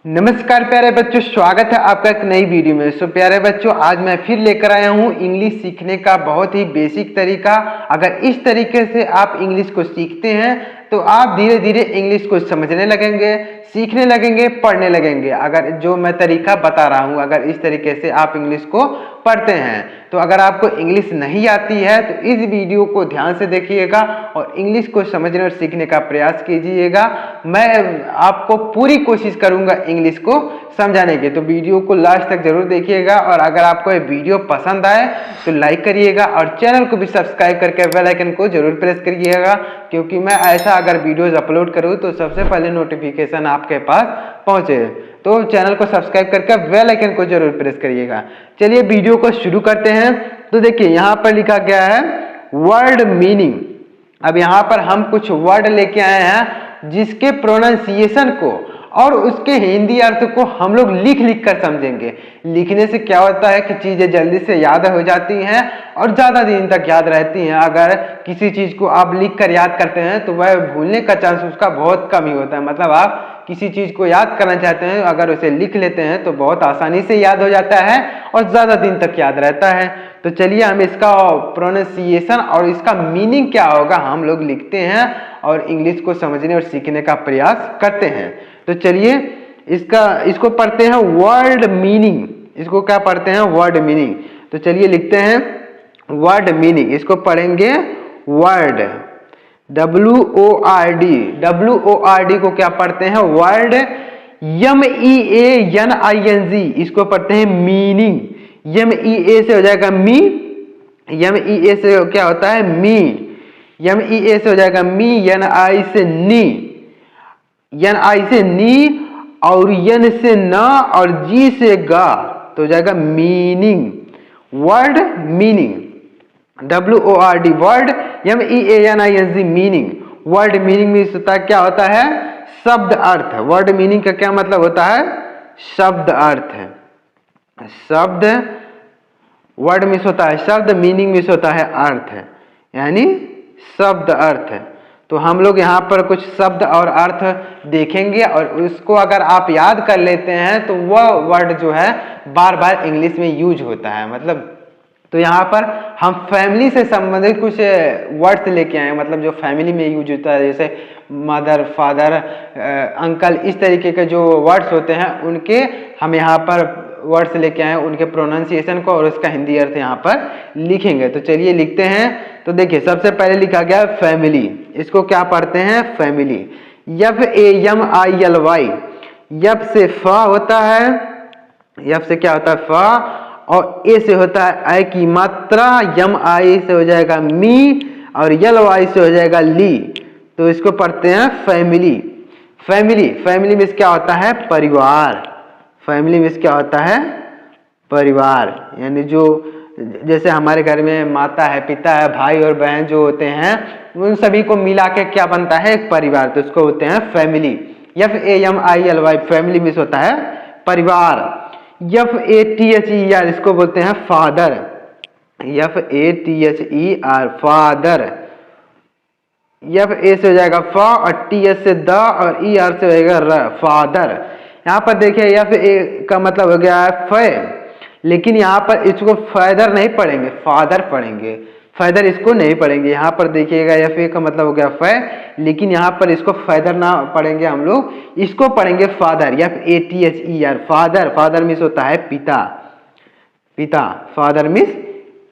नमस्कार प्यारे बच्चों, स्वागत है आपका एक नई वीडियो में। प्यारे बच्चों, आज मैं फिर लेकर आया हूँ इंग्लिश सीखने का बहुत ही बेसिक तरीका। अगर इस तरीके से आप इंग्लिश को सीखते हैं तो आप धीरे धीरे इंग्लिश को समझने लगेंगे, सीखने लगेंगे, पढ़ने लगेंगे। अगर जो मैं तरीका बता रहा हूँ, अगर इस तरीके से आप इंग्लिश को पढ़ते हैं तो अगर आपको इंग्लिश नहीं आती है तो इस वीडियो को ध्यान से देखिएगा और इंग्लिश को समझने और सीखने का प्रयास कीजिएगा। मैं आपको पूरी कोशिश करूंगा इंग्लिश को समझाने की, तो वीडियो को लास्ट तक जरूर देखिएगा। और अगर आपको ये वीडियो पसंद आए तो लाइक करिएगा और चैनल को भी सब्सक्राइब करके बेल आइकन को जरूर प्रेस करिएगा, क्योंकि मैं ऐसा अगर वीडियोस अपलोड करूँ तो सबसे पहले नोटिफिकेशन आपके पास पहुंचे। तो चैनल को सब्सक्राइब करके बेल आइकन को जरूर प्रेस करिएगा। चलिए वीडियो को शुरू करते हैं। तो देखिए यहाँ पर लिखा गया है वर्ड मीनिंग। अब यहाँ पर हम कुछ वर्ड लेके आए हैं जिसके प्रोनाउंसिएशन को और उसके हिंदी अर्थ को हम लोग लिख लिख कर समझेंगे। लिखने से क्या होता है कि चीजें जल्दी से याद हो जाती हैं और ज्यादा दिन तक याद रहती हैं। अगर किसी चीज को आप लिख कर याद करते हैं तो वह भूलने का चांस उसका बहुत कम ही होता है। मतलब आप किसी चीज को याद करना चाहते हैं, अगर उसे लिख लेते हैं तो बहुत आसानी से याद हो जाता है और ज्यादा दिन तक याद रहता है। तो चलिए हम इसका प्रोनाउंसिएशन और इसका मीनिंग क्या होगा हम लोग लिखते हैं और इंग्लिश को समझने और सीखने का प्रयास करते हैं। तो चलिए इसको पढ़ते हैं वर्ड मीनिंग। इसको क्या पढ़ते हैं? Word meaning. तो चलिए लिखते हैं वर्ड मीनिंग। इसको पढ़ेंगे वर्ड, WORD। WORD को क्या पढ़ते हैं? वर्ड। MEANING इसको पढ़ते हैं मीनिंग। MEA से हो जाएगा मी, MEA से क्या होता है? मी। MEA से हो जाएगा मी, NI से नी, NI से नी और N से ना और G से गा, तो हो जाएगा meaning. Word meaning, WORD word, MEANING meaning. Word meaning में होता है, क्या होता है? शब्द अर्थ। वर्ड मीनिंग का क्या मतलब होता है? शब्द अर्थ है। शब्द, वर्ड मिस होता है शब्द, मीनिंग मिस होता है अर्थ, यानी शब्द अर्थ। तो हम लोग यहाँ पर कुछ शब्द और अर्थ देखेंगे और उसको अगर आप याद कर लेते हैं तो वह वर्ड जो है बार बार इंग्लिश में यूज होता है। मतलब तो यहाँ पर हम फैमिली से संबंधित कुछ वर्ड्स लेके आए, मतलब जो फैमिली में यूज होता है, जैसे मदर, फादर, अंकल, इस तरीके के जो वर्ड्स होते हैं उनके हम यहाँ पर वर्ड्स लेके आए, उनके प्रोनाउंसिएशन को और उसका हिंदी अर्थ यहाँ पर लिखेंगे। तो चलिए लिखते हैं। तो देखिए सबसे पहले लिखा गया फैमिली। इसको क्या पढ़ते हैं? फैमिली। FAMILY। यफ से फ होता है, यफ से क्या होता है? फ। और ए से होता है आई की मात्रा, MI से हो जाएगा मी और LY से हो जाएगा ली। तो इसको पढ़ते हैं फैमिली। फैमिली, फैमिली में क्या होता है? परिवार। फैमिली में क्या होता है? परिवार। यानी जो जैसे हमारे घर में माता है, पिता है, भाई और बहन जो होते हैं उन सभी को मिला के क्या बनता है? एक परिवार। तो इसको बोलते हैं फैमिली। FAMILY फैमिली में होता है परिवार। FATHER इसको बोलते हैं फादर। FATHER father. FA से हो जाएगा फ और TH से द और ER से हो जाएगा र, फादर। यहाँ पर देखिए FA का मतलब हो गया है फ, लेकिन यहाँ पर इसको फादर नहीं पढ़ेंगे, फादर पढ़ेंगे। फादर इसको नहीं पढ़ेंगे। यहाँ पर देखिएगा FA का मतलब हो गया फ, लेकिन यहाँ पर इसको फादर ना पढ़ेंगे हम लोग, इसको पढ़ेंगे father. FATHER father. Father means होता है पिता, पिता। फादर मीन्स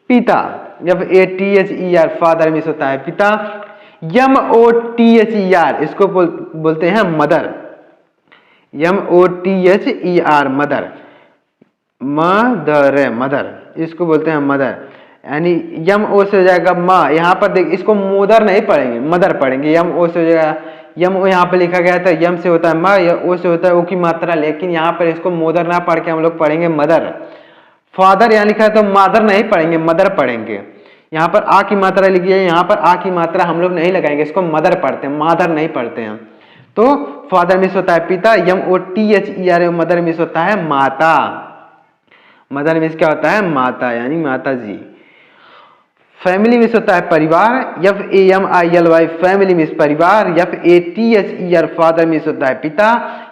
पिता। FATHER फादर मीन्स होता है पिता। MOTHER इसको बोलते हैं mother. MOTHER mother. Mother, mother इसको बोलते हैं मदर। यानी MO से हो जाएगा माँ। यहाँ पर देख, इसको मोदर नहीं पढ़ेंगे, मदर पढ़ेंगे। MO से हो जाएगा, MO यहाँ पे लिखा गया था, M से होता है माँ, O से होता है ओ की मात्रा, लेकिन यहाँ पर इसको मोदर ना पढ़ के हम लोग पढ़ेंगे मदर। फादर यहाँ लिखा है तो मादर नहीं पढ़ेंगे, मदर पढ़ेंगे। यहाँ पर आ की मात्रा लिखी है, यहाँ पर आ की मात्रा हम लोग नहीं लगाएंगे, इसको मदर पढ़ते हैं, मादर नहीं पढ़ते हैं। तो फादर मिस होता है पिता, MOTHER मदर मिस होता है माता। मदर मीन्स क्या होता है? माता, यानी माता जी। फैमिली मीन्स होता है परिवार, FAMILY फैमिली मीन्स परिवार, FATHER फादर मीन्स होता है पिता,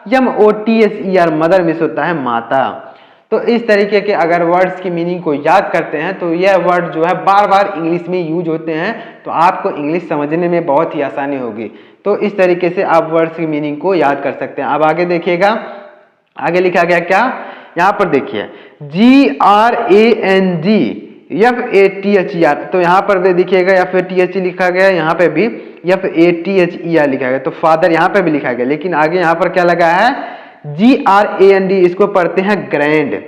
MOTHER मदर मीन्स होता है माता। तो इस तरीके के अगर वर्ड्स की मीनिंग को याद करते हैं तो यह वर्ड जो है बार बार इंग्लिश में यूज होते हैं, तो आपको इंग्लिश समझने में बहुत ही आसानी होगी। तो इस तरीके से आप वर्ड्स की मीनिंग को याद कर सकते हैं। अब आगे देखिएगा, आगे लिखा गया क्या, यहाँ पर देखिए GRAND FATHER, तो यहाँ पर भी देखिएगा FATH लिखा गया, यहाँ पे भी FATHER लिखा गया, तो फादर यहाँ पे भी लिखा गया, लेकिन आगे यहाँ पर क्या लगा है GRAND, इसको पढ़ते हैं ग्रैंड।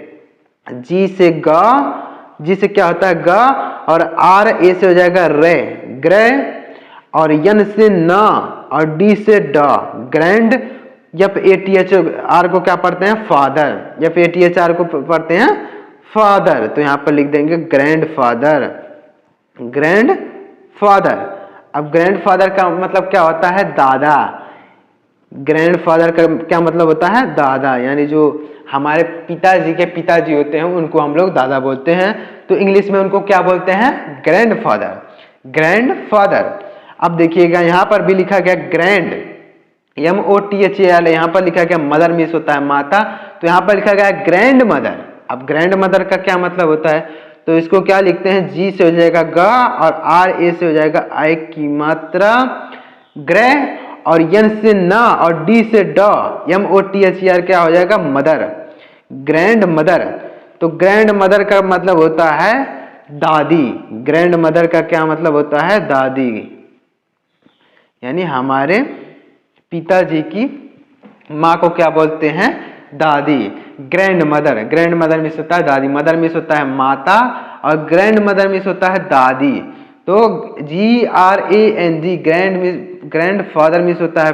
जी से ग, जी से क्या होता है ग, और RA से हो जाएगा रे, ग्रे, और N से न, और D से ड, ग्रैंड। FATHR को क्या पढ़ते हैं फादर, FATHR को पढ़ते हैं फादर, तो यहाँ पर लिख देंगे ग्रैंड फादर, ग्रैंड फादर। अब ग्रैंड फादर का मतलब क्या होता है दादा, ग्रैंडफादर का क्या मतलब होता है दादा, यानी जो हमारे पिताजी के पिताजी होते हैं उनको हम लोग दादा बोलते हैं, तो इंग्लिश में उनको क्या बोलते हैं ग्रैंडफादर, ग्रैंडफादर। अब देखिएगा यहाँ पर भी लिखा गया ग्रैंड, MOTHAL, यहाँ पर लिखा गया मदर मीन्स होता है माता, तो यहाँ पर लिखा गया ग्रैंड मदर। अब ग्रैंड मदर का क्या मतलब होता है, तो इसको क्या लिखते हैं, जी से हो जाएगा ग, और RA से हो जाएगा आई की मात्रा, ग्रे, और N से ना, और D से ड, MOTHER क्या हो जाएगा मदर, ग्रैंड मदर। तो ग्रैंड मदर का मतलब होता है दादी, ग्रैंड मदर का क्या मतलब होता है दादी, यानी हमारे पिताजी की माँ को क्या बोलते हैं दादी, grand mother. Grand mother means होता है दादी, मदर मीन्स होता है माता, और ग्रैंड मदर मीन्स होता है दादी। तो GRAND, ग्रैंड फादर मीन्स होता है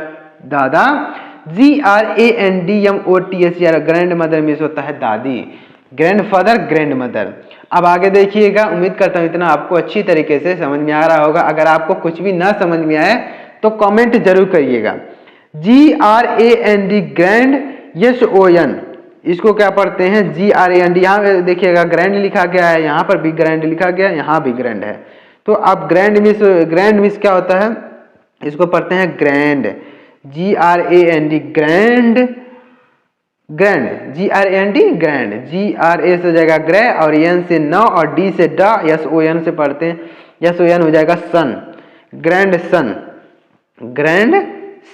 दादा, GRANDMOTHER ग्रैंड मदर मीन्स होता है दादी, ग्रैंड फादर, ग्रैंड मदर। अब आगे देखिएगा, उम्मीद करता हूँ इतना आपको अच्छी तरीके से समझ में आ रहा होगा। अगर आपको कुछ भी ना समझ में आए तो कमेंट जरूर करिएगा। GRAND ग्रैंड, SON, इसको क्या पढ़ते हैं GRAND, यहाँ देखिएगा ग्रैंड लिखा गया है, यहाँ पर भी ग्रैंड लिखा गया है, यहाँ भी ग्रैंड है। तो अब ग्रैंड मिस क्या होता है, इसको पढ़ते हैं grand, GRAND grand, grand, GRAND grand, GRA से हो जाएगा ग्रे, और N से न, और D से ड, SON से पढ़ते हैं, SON हो जाएगा सन, ग्रैंड सन, ग्रैंड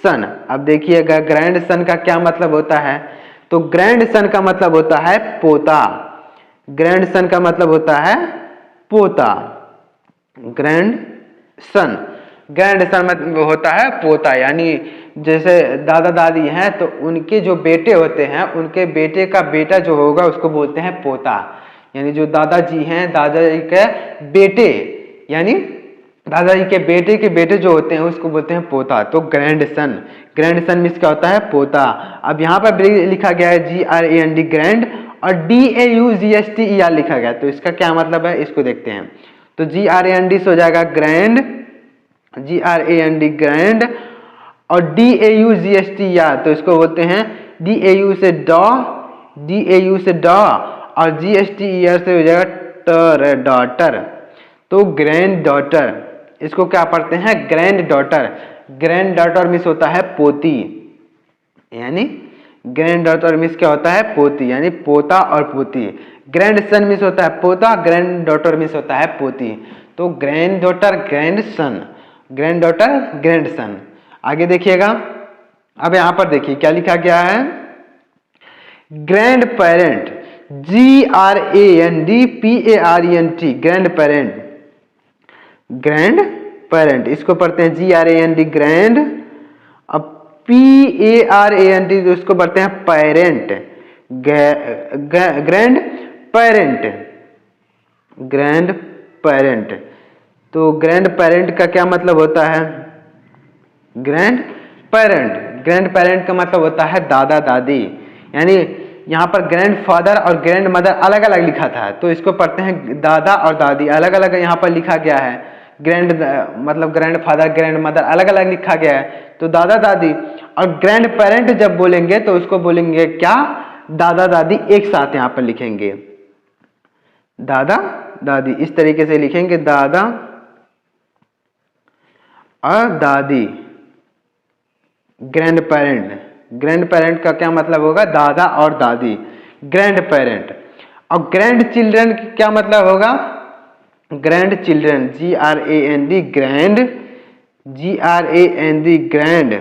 सन। अब देखिएगा ग्रैंड सन का क्या मतलब होता है, तो ग्रैंड सन का मतलब होता है पोता, ग्रैंड सन का मतलब होता है पोता, ग्रैंड सन, ग्रैंड सन मतलब होता है पोता, यानी जैसे दादा दादी हैं तो उनके जो बेटे होते हैं उनके बेटे का बेटा जो होगा उसको बोलते हैं पोता, यानी जो दादाजी हैं दादाजी के बेटे, यानी दादाजी के बेटे जो होते हैं उसको बोलते हैं पोता। तो grand son, grand son means क्या होता है पोता। अब यहाँ पर लिखा गया है GRAND ग्रैंड, और DAUGSTER लिखा गया, तो इसका क्या मतलब है इसको देखते हैं। तो GRAND से हो जाएगा ग्रैंड, GRAND ग्रैंड, और DAUGSTER, तो इसको बोलते हैं DAU से ड, DAU से ड, और GSTER से हो जाएगा टर, डॉटर, तो ग्रैंड डॉटर, इसको क्या पढ़ते हैं grand daughter. Grand daughter means होता है पोती, यानी ग्रैंड डॉटर मीन्स क्या होता है पोती, यानी पोता और पोती। ग्रैंड सन मीन्स होता है पोता, ग्रैंड डॉटर मीन्स होता है पोती। तो grand daughter, grand son, grand daughter, grand son. आगे देखिएगा, अब यहां पर देखिए क्या लिखा गया है, grand parent, GRAND PARENT, grand parent, grand parent, इसको पढ़ते हैं GRAND ग्रैंड, अब PARENT इसको पढ़ते हैं parent, grand parent, grand parent. तो ग्रैंड पेरेंट का क्या मतलब होता है, ग्रैंड पेरेंट, ग्रैंड पेरेंट का मतलब होता है दादा दादी, यानी यहाँ पर ग्रैंड फादर और ग्रैंड मदर अलग अलग लिखा था, तो इसको पढ़ते हैं दादा और दादी, अलग अलग यहाँ पर लिखा गया है। ग्रैंड मतलब ग्रैंड फादर, ग्रैंड मदर अलग अलग लिखा गया है, तो दादा दादी। और ग्रैंड पेरेंट जब बोलेंगे तो उसको बोलेंगे क्या, दादा दादी एक साथ यहाँ पर लिखेंगे, दादा दादी, इस तरीके से लिखेंगे दादा और दादी। ग्रैंड पेरेंट, ग्रैंड पेरेंट का क्या मतलब होगा? दादा और दादी, ग्रैंड पेरेंट। और ग्रैंड चिल्ड्रन क्या मतलब होगा? Grand children, GRAND, grand, GRAND, grand,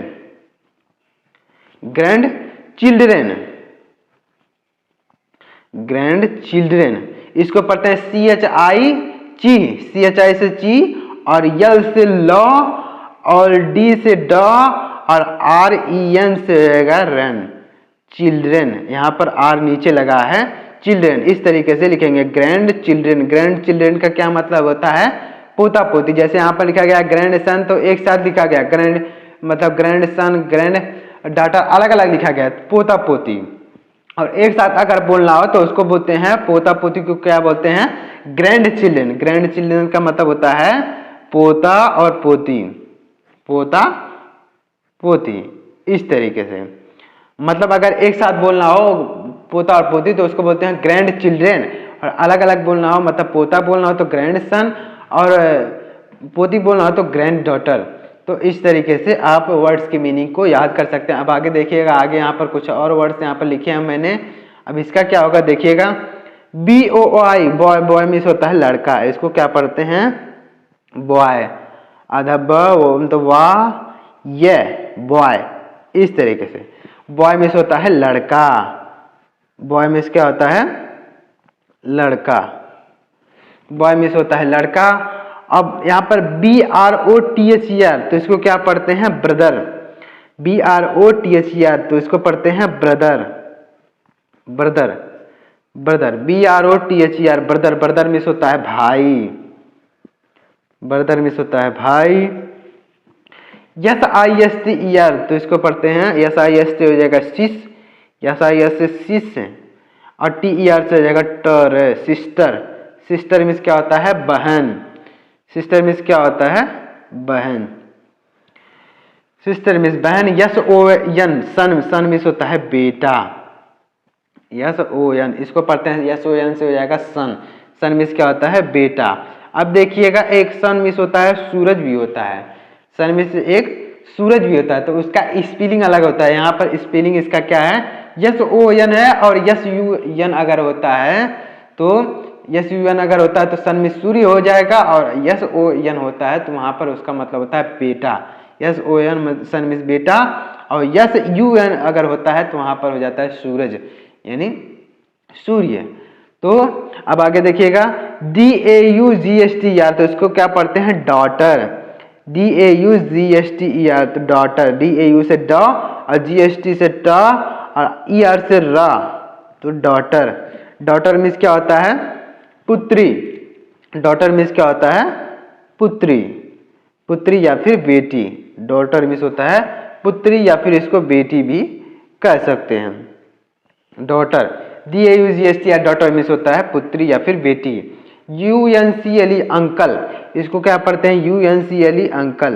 grand children, grand children. इसको पढ़ते हैं CHI, CHI से ची, और L से लॉ, और D से ड, और REN से रहेगा रन, चिल्ड्रन। यहाँ पर R नीचे लगा है, चिल्ड्रन। इस तरीके से लिखेंगे ग्रैंड चिल्ड्रन। ग्रैंड चिल्ड्रन का क्या मतलब होता है? पोता पोती। जैसे यहाँ पर लिखा गया ग्रैंड सन, तो एक साथ लिखा गया ग्रैंड, मतलब ग्रैंड सन, ग्रैंड डाटा अलग अलग लिखा गया, पोता पोती। और एक साथ अगर बोलना हो तो उसको बोलते हैं, पोता पोती को क्या बोलते हैं? Grand children. ग्रैंड चिल्ड्रन का मतलब होता है पोता और पोती, पोता पोती। इस तरीके से मतलब अगर एक साथ बोलना हो पोता और पोती तो उसको बोलते हैं ग्रैंड चिल्ड्रन, और अलग अलग बोलना हो, मतलब पोता बोलना हो तो ग्रैंड सन, और पोती बोलना हो तो ग्रैंड डॉटर। तो इस तरीके से आप वर्ड्स की मीनिंग को याद कर सकते हैं। अब आगे देखिएगा, आगे यहाँ पर कुछ और वर्ड्स यहाँ पर लिखे हैं मैंने। अब इसका क्या होगा देखिएगा, BOY, बॉय, बॉय मीन्स होता है लड़का। इसको क्या पढ़ते हैं? बॉय, आधा ब तो वाह, ये बॉय। इस तरीके से बॉय मीन्स होता है लड़का, बॉय मीन्स क्या होता है? लड़का, बॉय मीन्स होता है लड़का। अब यहाँ पर BROTHER, तो इसको क्या पढ़ते हैं? ब्रदर, BROTHER, तो इसको पढ़ते हैं brother, brother, brother, BROTHER, brother. Brother means होता है भाई, ब्रदर मीन्स होता है भाई। SISTER, तो इसको पढ़ते हैं SIST हो जाएगा सिस, SIS से सिस, और TER से हो जाएगा टर, सिस्टर। सिस्टर मीन्स क्या होता है? बहन, सिस्टर मीन्स क्या होता है? बहन, सिस्टर मीन्स बहन। SON, सन, सन मीन्स होता है बेटा, SON, इसको पढ़ते हैं SON से हो जाएगा सन, सन मीन्स क्या होता है? बेटा। अब देखिएगा एक सन मीन्स होता है सूरज भी होता है, सन मीन्स एक सूरज भी होता है, तो उसका स्पेलिंग अलग होता है। यहाँ पर स्पेलिंग इसका क्या है? SON है, और SUN अगर होता है तो SUN अगर होता है तो सन में सूर्य हो जाएगा, और SON होता है तो वहां पर उसका मतलब होता है बेटा। SON सन मीन्स बेटा, और SUN अगर होता है तो वहां पर हो जाता है सूरज, यानी सूर्य। तो अब आगे देखिएगा DAUGSTER, तो इसको क्या पढ़ते हैं? डॉटर, DAUGSTER, तो डॉटर, DAU से ड, और GST से ट, और ER से र, तो डॉटर। डॉटर मीन्स क्या होता है? पुत्री, डॉटर मीन्स क्या होता है? पुत्री, पुत्री या फिर बेटी। डॉटर मीन्स होता है पुत्री, या फिर इसको बेटी भी कह सकते हैं। डॉटर, DAUGSTER, डॉटर मीन्स होता है पुत्री या फिर बेटी। UNCLE, अंकल, इसको क्या पढ़ते हैं? UNCLE, uncle,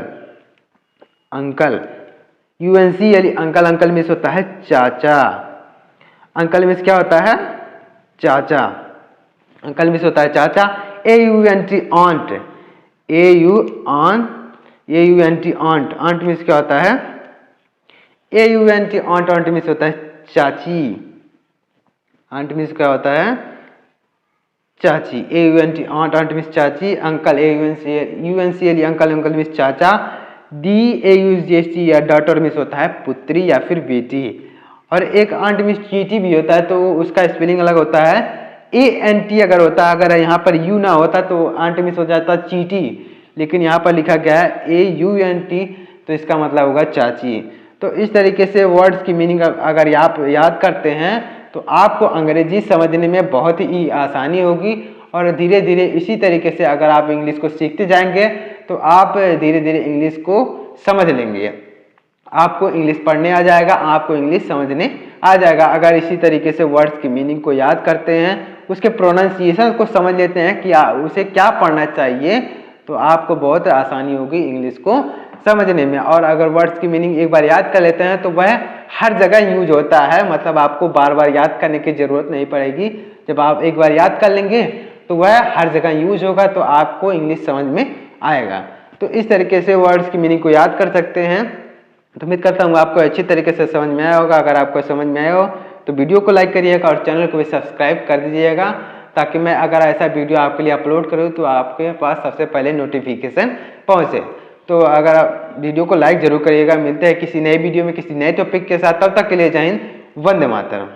uncle, UNCLE, uncle. Uncle means होता है चाचा, अंकल मीन्स क्या होता है? चाचा, अंकल मीन्स होता है चाचा। AUNT, aunt, AUNT, aunt, aunt means क्या होता है? AUNT, आंट, आंट मीन्स होता है चाची, आंट मीन्स क्या होता है? चाची। AUNT, आंट, आंट मीन्स चाची। Uncle, UNCLE, uncle, uncle means चाचा। DAUGSTER, डॉटर मीन्स होता है पुत्री या फिर बेटी। और एक आंट मीन्स चीटी भी होता है, तो उसका स्पेलिंग अलग होता है। ANT अगर होता है, अगर यहाँ पर यू ना होता तो आंट मीन्स हो जाता चीटी, लेकिन यहाँ पर लिखा गया है AUNT, तो इसका मतलब होगा चाची। तो इस तरीके से वर्ड्स की मीनिंग अगर आप याद करते हैं तो आपको अंग्रेजी समझने में बहुत ही आसानी होगी, और धीरे धीरे इसी तरीके से अगर आप इंग्लिश को सीखते जाएंगे तो आप धीरे धीरे इंग्लिश को समझ लेंगे। आपको इंग्लिश पढ़ने आ जाएगा, आपको इंग्लिश समझने आ जाएगा। अगर इसी तरीके से वर्ड्स की मीनिंग को याद करते हैं, उसके प्रोनाउंसिएशन को समझ लेते हैं कि उसे क्या पढ़ना चाहिए, तो आपको बहुत आसानी होगी इंग्लिश को समझने में। और अगर वर्ड्स की मीनिंग एक बार याद कर लेते हैं तो वह हर जगह यूज होता है, मतलब आपको बार बार याद करने की जरूरत नहीं पड़ेगी। जब आप एक बार याद कर लेंगे तो वह हर जगह यूज होगा, तो आपको इंग्लिश समझ में आएगा। तो इस तरीके से वर्ड्स की मीनिंग को याद कर सकते हैं। तो उम्मीद करता हूँ आपको अच्छी तरीके से समझ में आया होगा। अगर आपको समझ में आया हो तो वीडियो को लाइक करिएगा और चैनल को भी सब्सक्राइब कर दीजिएगा, ताकि मैं अगर ऐसा वीडियो आपके लिए अपलोड करूँ तो आपके पास सबसे पहले नोटिफिकेशन पहुँचे। तो अगर आप वीडियो को लाइक जरूर करिएगा। मिलते हैं किसी नए वीडियो में किसी नए टॉपिक के साथ, तब तक के लिए जय हिंद, वंदे मातरम।